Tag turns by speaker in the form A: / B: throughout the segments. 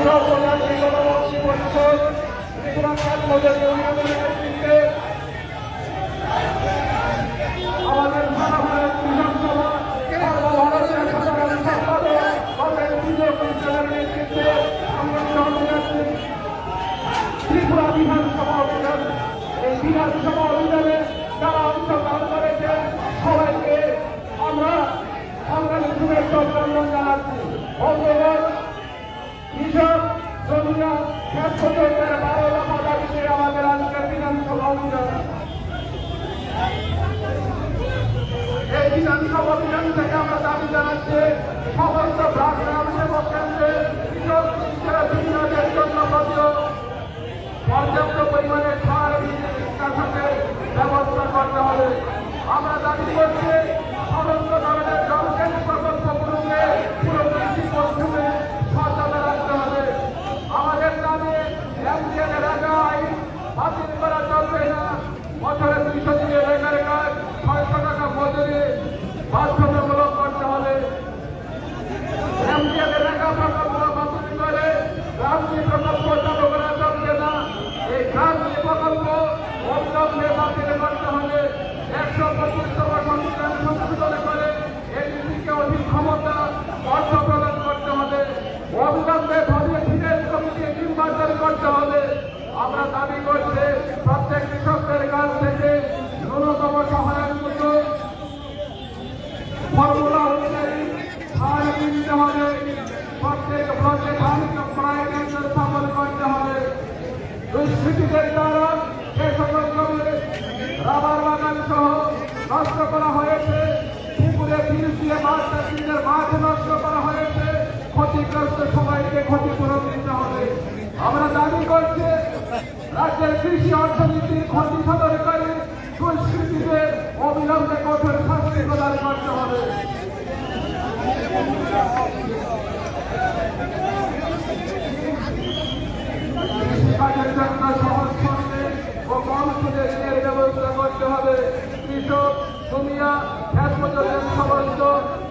A: ত্রিপুরা উপজাতি গণমুক্তি পরিষদ ত্রিপুরা উপজাতি ইউনিয়নের নেতৃত্বে আমাদের সারা ভারত বিধানসভা সর্বভারতীয় সাধারণ সম্পাদক আমাদের বিজয় পরিষদের নেতৃত্বে আমরা ত্রিপুরা বিধানসভা অভিযান এই বিধানসভা অভিযানে যারা অংশগ্রহণ করেছেন সবাইকে আমরা সংগ্রামী শুভেচ্ছা অভিনন্দন জানাচ্ছি। বন্ধুগণ, কৃষক জমিয়া ক্ষেত্রের 12 দফা দাবিতে আমাদের আজকের বিধানসভা অভিযান। এই বিধানসভা অভিযান থেকে আমরা দাবি জানাচ্ছি সমস্ত ব্লক গ্রাম সেবক কেন্দ্রে কৃষক বিনিয়োগের জন্য পর্যাপ্ত পরিমাণে সার কীটনাশকের ব্যবস্থা করতে হবে। আমরা দাবি করছি সমস্ত ধরনের জলসেচ প্রকল্পগুলোকে পুরো কৃষি মৌসুমে সচল রাখতে হবে। আমাদের দাবি এমজিএন রেগা আইন বাতিল করা চলবে না। বছরে 200 দিনের রেগার কাজ 600 টাকা মজুরি বাধ্যতামূলক করতে হবে। এমজিএন রেগা প্রকল্প বাতিল করে গ্রামীণ প্রকল্প চালু করা চলবে না। এই গ্রামীণ প্রকল্প অবিলম্বে বাতিল করতে হবে। 125তম সংবিধান সংশোধন করে এডিসিকে অধিক ক্ষমতা অর্থ প্রদান করতে হবে। অবিলম্বে ফিরের কমিটি নির্বাচন করতে হবে। আমরা দাবি করছি প্রত্যেক কৃষকদের কাছ থেকে ন্যূনতম সহায়ক মূল্য ফর্মুলা অনুযায়ী সার কিনতে হবে। প্রত্যেক ব্লকে ধান ক্রয় কেন্দ্র স্থাপন করতে হবে। দুষ্কৃতীদের দ্বারা যে সকল জমি রাবার বাগান সহ নষ্ট করা হয়েছে, পুকুরে ফিস দিয়ে মাছ চাষিদের মাছ নষ্ট করা হয়েছে, ক্ষতিগ্রস্ত সবাইকে ক্ষতিপূরণ দিতে হবে। আমরা দাবি করছি রাজ্যের কৃষি অর্থনীতির ক্ষতি সাধনকারী দুষ্কৃতীদের অবিলম্বে কঠোর শাস্তি প্রদান করতে হবে। কৃষিকাজের জন্য সহজ শর্তে ও কম সুদে ঋণের ব্যবস্থা করতে হবে। কৃষক জমিয়া ক্ষেত মজুরের সমস্ত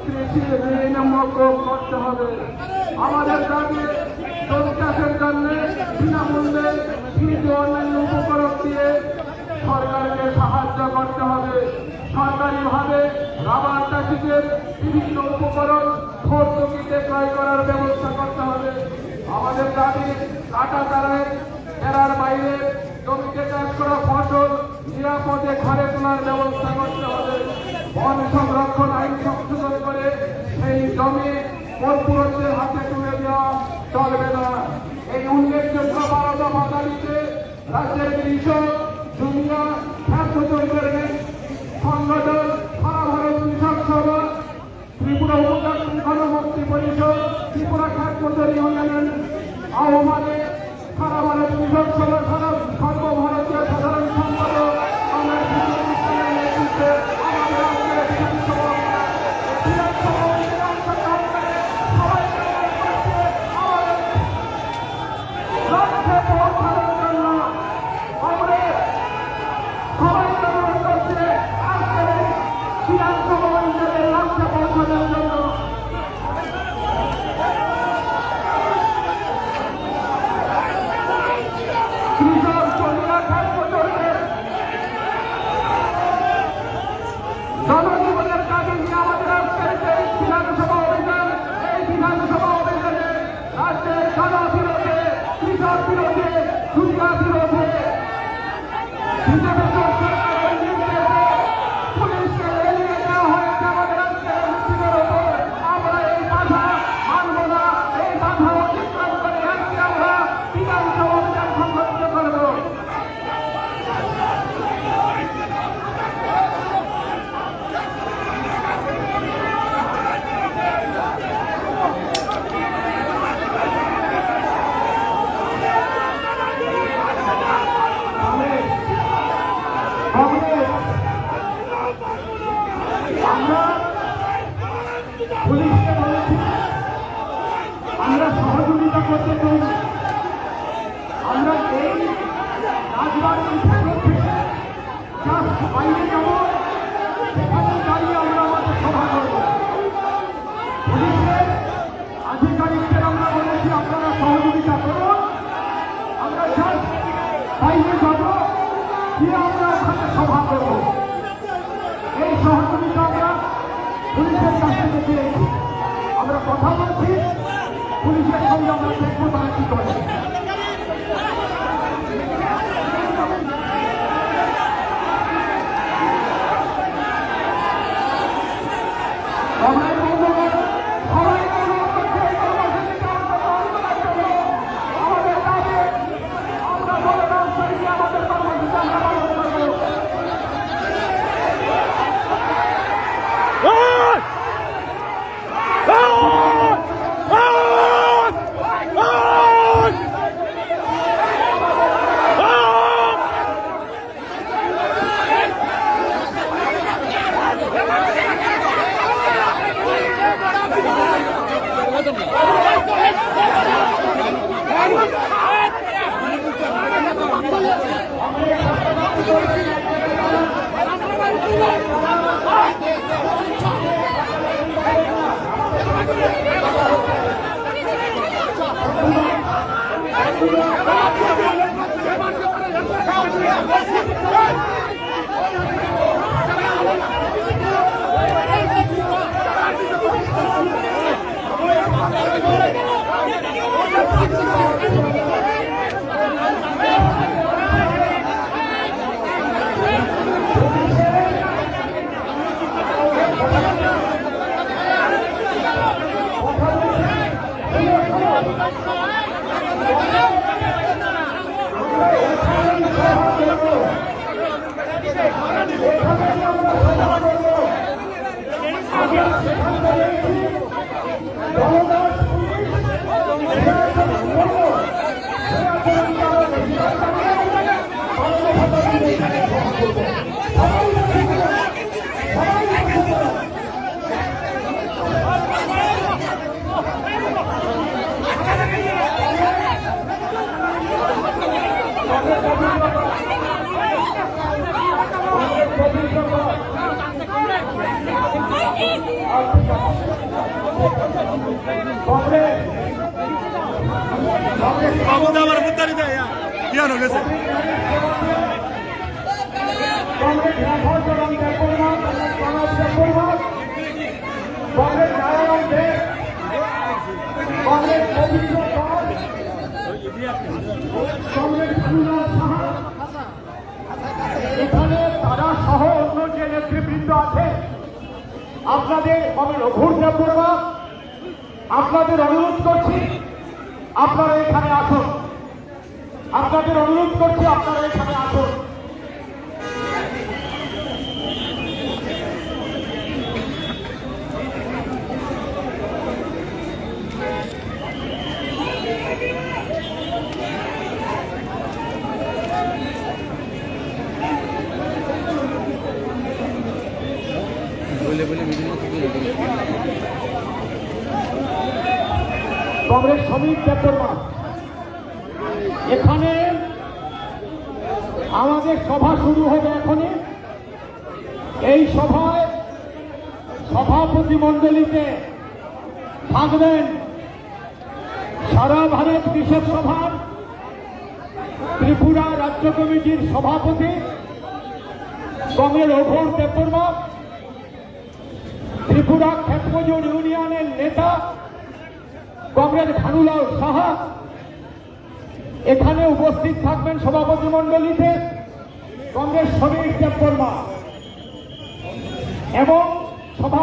A: কৃষি ঋণ মকুব করতে হবে। আমাদের দাবি জমি চাষের জন্য বিনামূল্যে বীজ ও অন্যান্য উপকরণ দিয়ে সরকারকে সাহায্য করতে হবে। সরকারিভাবে রাবার চাষিদের বিভিন্ন উপকরণ ভর্তুকিতে ক্রয় করার ব্যবস্থা করতে হবে। আমাদের দাবি কাটা তারের বাইরে জমিতে চাষ করা ফসল নিরাপদে ঘরে তোলার ব্যবস্থা করতে হবে। বন সংরক্ষণ আইন সংশোধন করে সেই জমি কর্পোরেটদের হাতে তুলে দেওয়া চলবে না। এই উল্লেখযোগ্য 12 দফা দাবিতে রাজ্যের কৃষক জমিয়া ক্ষেত্রের সংগঠন সারা ভারত কৃষক সভা ত্রিপুরা উপজাতি গণমুক্তি পরিষদ ত্রিপুরা ক্ষেত্র ইউনিয়নের আহ্বানে সারা ভারত কৃষক সভা সর্বভারতীয় সাধারণ সম্পাদক আমার নেতৃত্বে আমাদের আজকের বিধানসভা জনজীবনের কাজে নিয়ে আমাদের আজকের এই বিধানসভা অভিযান। এই বিধানসভা অভিযানে রাজ্যের জনবিরোধে, কৃষক বিরোধে, দুর্গা বিরোধে বিজেপি সরকারের নির্দেশে পুলিশকে এড়িয়ে দেওয়া হয়েছে। আমাদের আজকের মিছিলের ওপর আমরা এই বাধা মানব না। এই বাধা অতিক্রম করে আজকে আমরা বিধানসভা অভিযান সংগঠিত করব। কথা বলছি, পুলিশের সঙ্গে আমরা দেখবো তারা কি করে। এখানে তারা সহ অন্য যে নেতৃবৃন্দ আছে, আপনাদের আমি রঘুর দেববর্মা আপনাদের অনুরোধ করছি আপনারা এখানে আসুন। আপনাদের অনুরোধ করছি আপনারা এখানে আসুন। কংগ্রেস শ্রমিক দেববর্মা, এখানে আমাদের সভা শুরু হবে এখনই। এই সভায় সভাপতি মণ্ডলীতে থাকবেন সারা ভারত কৃষক সভার ত্রিপুরা রাজ্য কমিটির সভাপতি কংগ্রেস রঘুর দেববর্মা, ত্রিপুরা ক্ষেতমজুর ইউনিয়নের নেতা কংগ্রেস ভানুলাল সাহা। এখানে উপস্থিত থাকবেন সভাপতি মণ্ডলীতে কংগ্রেস শ্রমিক দেববর্মা এবং সভা